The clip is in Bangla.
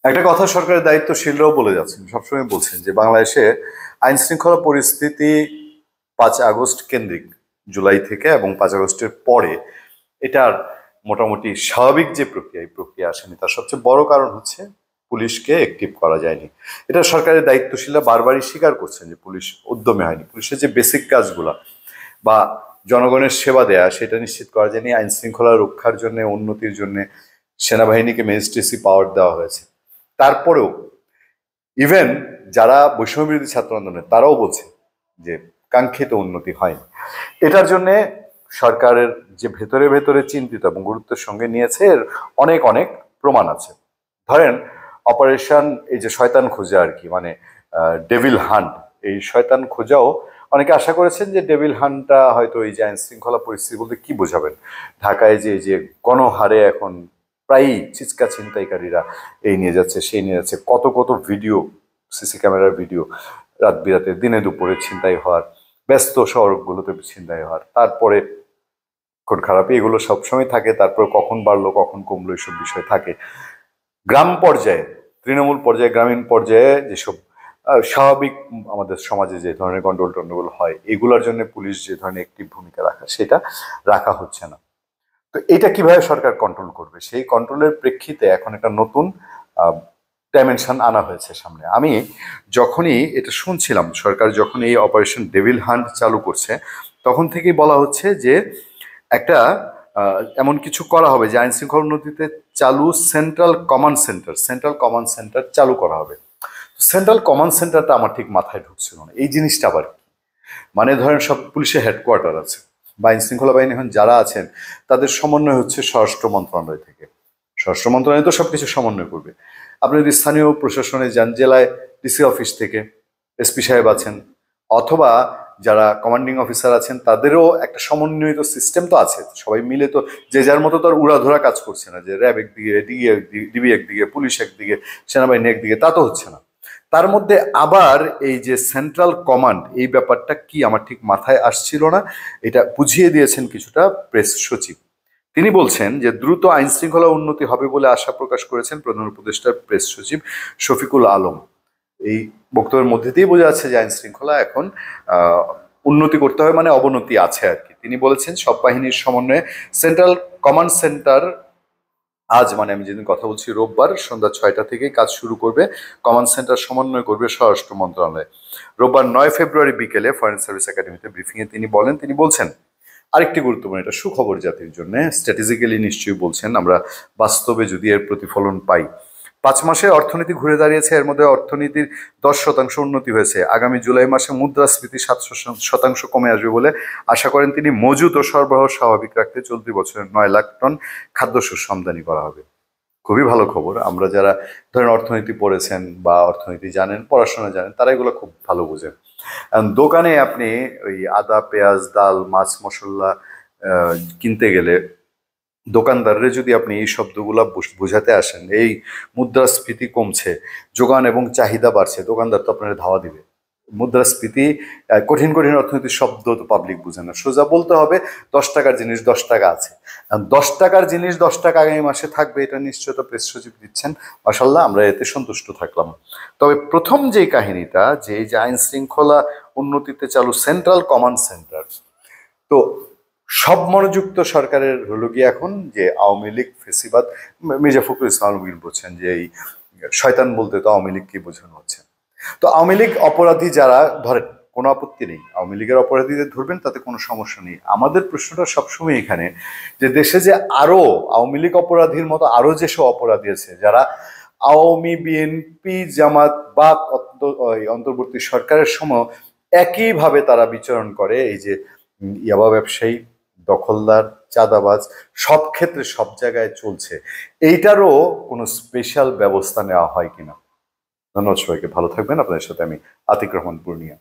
একটা কথা সরকারের দায়িত্বশীলরাও বলে যাচ্ছেন, সবসময় বলছেন যে বাংলাদেশে আইন শৃঙ্খলা পরিস্থিতি 5 আগস্ট কেন্দ্রিক, জুলাই থেকে এবং 5 আগস্টের পরে এটার মোটামুটি স্বাভাবিক যে প্রক্রিয়া, এই প্রক্রিয়া আসেনি। তার সবচেয়ে বড় কারণ হচ্ছে পুলিশকে অ্যাক্টিভ করা যায়নি। এটা সরকারের দায়িত্বশীলরা বারবারই স্বীকার করছেন যে পুলিশ উদ্যমে হয়নি। পুলিশের যে বেসিক কাজগুলা বা জনগণের সেবা দেয়া, সেটা নিশ্চিত করা যায়নি। আইন শৃঙ্খলা রক্ষার জন্য, উন্নতির জন্য সেনাবাহিনীকে ম্যাজিস্ট্রেসি পাওয়ার দেওয়া হয়েছে। তারপরেও ইভেন যারা বৈষম্য বিরোধী ছাত্র আন্দোলনের, তারাও বলছে যে কাঙ্ক্ষিত উন্নতি হয়নি। এটার জন্য সরকারের যে ভেতরে ভেতরে চিন্তিত এবং গুরুত্বের সঙ্গে নিয়েছে, এর অনেক অনেক প্রমাণ আছে। ধরেন অপারেশন এই যে শয়তান খোঁজা আর কি, মানে ডেভিল হান্ট, এই শয়তান খোঁজাও অনেকে আশা করেছেন যে ডেভিল হান্টটা হয়তো এই যে আইন শৃঙ্খলা পরিস্থিতি বলতে কি বোঝাবেন। ঢাকায় যে যে গণহারে এখন প্রায়ই চিৎকা ছিনতাইকারীরা এই নিয়ে যাচ্ছে, সেই নিয়ে যাচ্ছে, কত কত ভিডিও, সিসি ক্যামেরার ভিডিও, রাত বিরাতে দিনে দুপুরে ছিনতাই হওয়ার, ব্যস্ত শহরগুলোতে ছিনতাই হওয়ার, তারপরে খুন খারাপ, এগুলো সবসময় থাকে। তারপর কখন বাড়লো কখন কমলো এসব বিষয় থাকে। গ্রাম পর্যায়ে, তৃণমূল পর্যায়ে, গ্রামীণ পর্যায়ে যেসব স্বাভাবিক আমাদের সমাজে যে ধরনের গন্ডগোল টন্ডগোল হয়, এগুলোর জন্য পুলিশ যে ধরনের একটি ভূমিকা রাখা, সেটা রাখা হচ্ছে না। তো এটা কিভাবে সরকার কন্ট্রোল করবে, সেই কন্ট্রোলের প্রেক্ষিতে এখন একটা নতুন ডাইমেনশন আনা হয়েছে সামনে। আমি যখনই এটা শুনছিলাম, সরকার যখন এই অপারেশন ডেভিল হান্ট চালু করছে, তখন থেকেই বলা হচ্ছে যে একটা এমন কিছু করা হবে যে আইন শৃঙ্খলা উন্নতিতে চালু সেন্ট্রাল কমান্ড সেন্টার চালু করা হবে। সেন্ট্রাল কমান্ড সেন্টারটা আমার ঠিক মাথায় ঢুকছিল না, এই জিনিসটা আবার কি? মানে ধরেন সব পুলিশের হেডকোয়ার্টার আছে বা আইন শৃঙ্খলা বাহিনী এখন যারা আছেন, তাদের সমন্বয় হচ্ছে স্বরাষ্ট্র মন্ত্রণালয় থেকে। স্বরাষ্ট্র মন্ত্রণালয় তো সবকিছু সমন্বয় করবে। আপনি যদি স্থানীয় প্রশাসনে যান, জেলায় ডিসি অফিস থেকে এসপি সাহেব আছেন, অথবা যারা কমান্ডিং অফিসার আছেন, তাদেরও একটা সমন্বিত সিস্টেম তো আছে। সবাই মিলে তো যে যার মতো তো আর উড়াধরা কাজ করছে না, যে র্যাব একদিকে, ডিবি একদিকে, পুলিশ একদিকে, সেনাবাহিনী একদিকে, তা তো হচ্ছে না। তার মধ্যে আবার এই যে সেন্ট্রাল কমান্ড, এই ব্যাপারটা কি আমার ঠিক মাথায় আসছিল না। এটা বুঝিয়ে দিয়েছেন কিছুটা প্রেস সচিব। তিনি বলছেন যে দ্রুত আইন শৃঙ্খলা উন্নতি হবে বলে আশা প্রকাশ করেছেন প্রধান উপদেষ্টার প্রেস সচিব শফিকুল আলম। এই বক্তব্যের মধ্যে দিয়েই বোঝা যাচ্ছে যে আইন শৃঙ্খলা এখন উন্নতি করতে হবে, মানে অবনতি আছে আর কি। তিনি বলেছেন সব বাহিনীর সমন্বয়ে সেন্ট্রাল কমান্ড সেন্টার আজ, মানে আমি যেদিন কথা বলছি, রোববার সন্ধ্যা 6টা থেকেই কাজ শুরু করবে। কমান্ড সেন্টার সমন্বয় করবে স্বরাষ্ট্র মন্ত্রণালয়। রোববার 9 ফেব্রুয়ারি বিকেলে ফরেন সার্ভিস একাডেমিতে ব্রিফিংয়ে তিনি বলছেন আরেকটি গুরুত্বপূর্ণ, এটা সুখবর জাতির জন্য, স্ট্র্যাটেজিক্যালি নিশ্চয়ই বলছেন, আমরা বাস্তবে যদি এর প্রতিফলন পাই। 5 মাসে অর্থনীতি ঘুরে দাঁড়িয়েছে, এর মধ্যে অর্থনীতির 10% উন্নতি হয়েছে। আগামী জুলাই মাসে মুদ্রাস্ফীতি 7% কমে আসবে বলে আশা করেন তিনি। মজুত ও সরবরাহ স্বাভাবিক রাখতে চলতি বছরে 9 লাখ টন খাদ্যশস্য আমদানি করা হবে। খুবই ভালো খবর। আমরা যারা ধরেন অর্থনীতি পড়েছেন বা অর্থনীতি জানেন, পড়াশোনা জানেন, তারা এগুলো খুব ভালো বোঝেন। দোকানে আপনি ওই আদা, পেঁয়াজ, ডাল, মাছ, মশলা কিনতে গেলে দোকানদাররে যদি আপনি এই শব্দগুলা বোঝাতে আসেন, এই মুদ্রাস্ফীতি কমছে, যোগান এবং চাহিদা বাড়ছে, দোকানদার তো আপনার ধাওয়া দিবে। মুদ্রাস্ফীতি কঠিন কঠিন অর্থনীতির শব্দ তো পাবলিক বুঝে না, সোজা বলতে হবে 10 টাকার জিনিস 10 টাকা আছে। 10 টাকার জিনিস 10 টাকা আগামী মাসে থাকবে, এটা নিশ্চয়তা প্রেস সচিব দিচ্ছেন। মাশাল্লাহ, আমরা এতে সন্তুষ্ট থাকলাম। তবে প্রথম যে কাহিনীটা, যে এই যে আইন শৃঙ্খলা উন্নতিতে চালু সেন্ট্রাল কমান্ড সেন্টার, তো সব মনোযুক্ত সরকারের হলো গিয়ে এখন যে আওয়ামী লীগ ফেসিবাদ। মির্জা ফখরুল ইসলাম আলমগীর বলছেন যে এই শয়তান বলতে তো আওয়ামী লীগকে বোঝানো হচ্ছে। তো আওয়ামী লীগ অপরাধী যারা, ধরেন কোনো আপত্তি নেই, আওয়ামী লীগের অপরাধীদের ধরবেন, তাতে কোনো সমস্যা নেই। আমাদের প্রশ্নটা সবসময় এখানে যে দেশে যে আরো আওয়ামী লীগ অপরাধীর মতো আরো যেসব অপরাধী আছে, যারা আওয়ামী, বিএনপি, জামাত বা অন্তর্বর্তী সরকারের সময় একইভাবে তারা বিচরণ করে, এই যে ইয়াবা ব্যবসায়ী, দখলদার, চাঁদাবাজ, সব ক্ষেত্রে সব জায়গায় চলছে, এইটারও কোনো স্পেশাল ব্যবস্থা নেওয়া হয় কিনা। ধন্যবাদ সবাইকে, ভালো থাকবেন। আপনাদের সাথে আমি আতিক রহমান পূর্ণিয়া।